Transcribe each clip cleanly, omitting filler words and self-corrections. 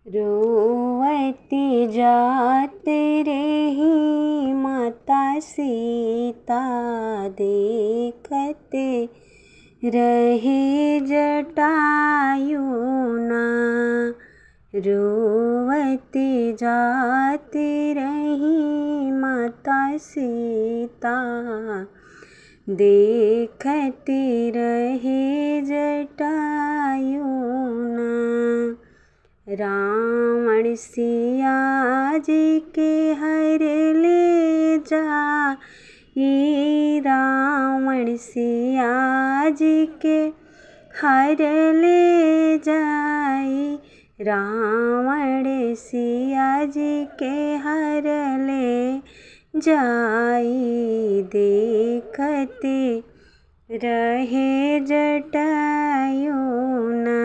रोवती जाते रही माता सीता, देखते रहे जटायुना। रोवती जाती रही माता सीता, देखते रहे जटायुना। रावण सिया जी के हर ले जा, ये रावण सिया जी के हर ले जाई। रावण सिया जी के हर ले जाई, देखते रहे जटायुना।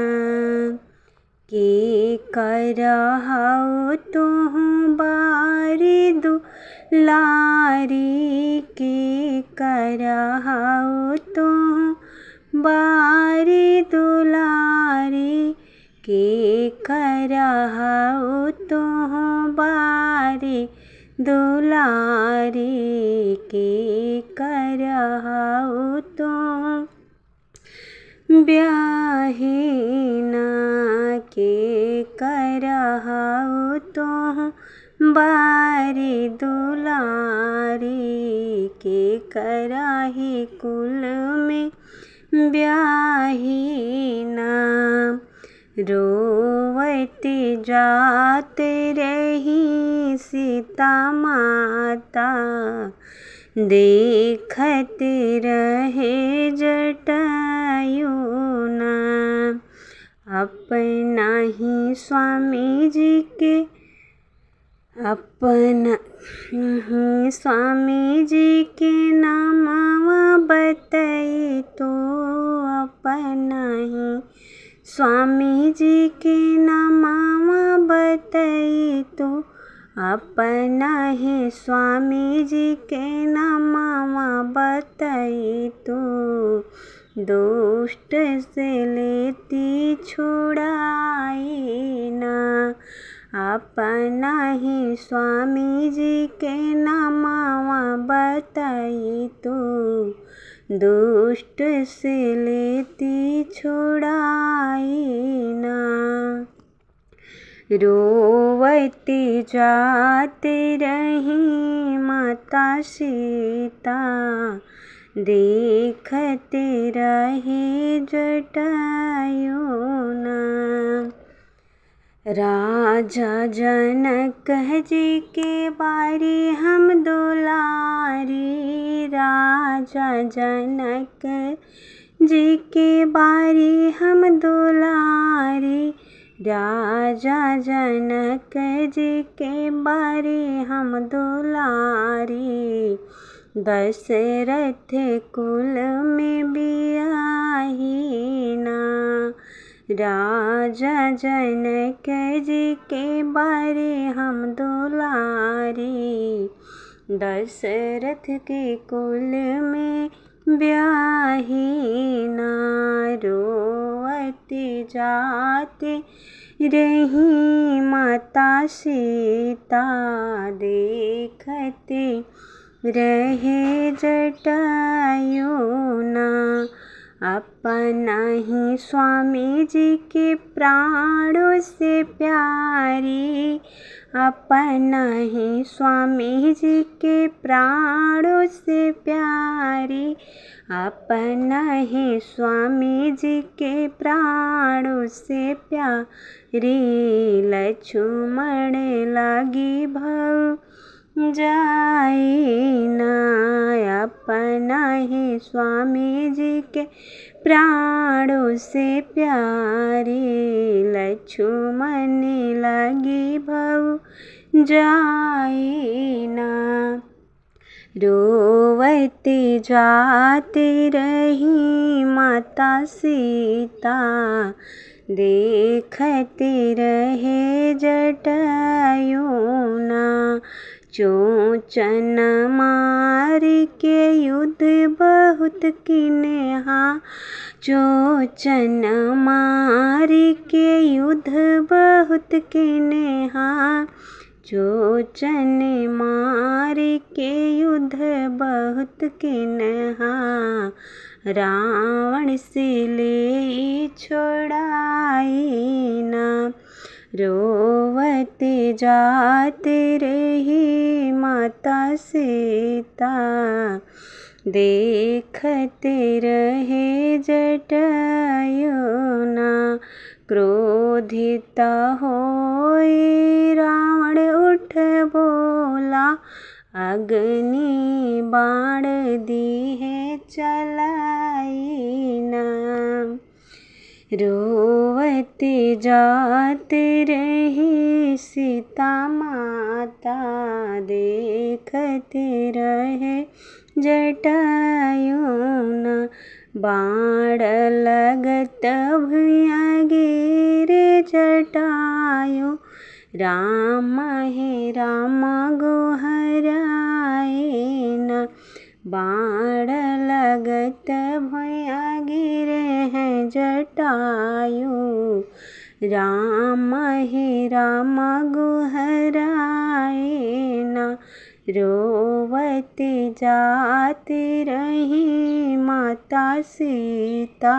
के करहु तुहु बारी दुलारी, के करहु तुहु बारी दुलारी। के करहु तुहु बारी दुलारी, के करहु तुहु ब्याहीना। के करहु तुहु बारी दुलारी, के कराही कुल में ब्याहीना। रोवती जाते रही सीता माता, देखते रहे जटायुना। अपना ही स्वामी जी के, अपना ही स्वामी जी के नामवा बतई तो, अपना ही स्वामी जी के नामवा बतई तो। अपना ही स्वामी जी के नामवा बतई तो, दुष्ट से लेती छुड़ाई ना। अपना ही स्वामी जी के नामवा बतई तो, दुष्ट से लेती छुड़ाई ना। रोवती जाते रही माता सीता, देखते रहे जटायुना। राजा जनक जी के बारी हम दुलारी, राजा जनक जी के बारी हम दुलारी। राजा जनक जी के बारी हम दुलारी, दशरथ कुल में बियाहीना। राजा जनक जी के बारे हम दुलारी, दशरथ के कुल में ब्याहीना। रोवती जाते रही माता सीता, देखते रहे जटायुना। अपना ही स्वामी जी के प्राणों से प्यारी, अपना ही स्वामी जी के प्राणों से प्यारी। अपना ही स्वामी जी के प्राणों से प्यारी, लक्ष्मण लगी भव जाइना। अपना ही स्वामी जी के प्राणों से प्यारी, लक्ष्मण लगी भव जाइना। रोवती जाती रही माता सीता, देखते रहे जटायुना। चोचन मार के युद्ध बहुत किन्हा, चोचन मार के युद्ध बहुत किन्हा, चोचन मार के युद्ध बहुत किन्हा, रावण से ले छोड़ाई ना। रोवते जाते रही माता सीता, देखते रहे जटायु ना। क्रोधित होए रावण उठ बोला, अग्नि बाण दिए चलाई ना। रोवते जाते रही सीता माता, देखते रहे जटायु ना। बाण लगत भुइयाँ गिरे जटायु, राम हे राम गोहराए ना। बाण लगत भुइयाँ गिरे हैं जटायु, राम हे राम गोहराए ना। रोवते जाती रही माता सीता।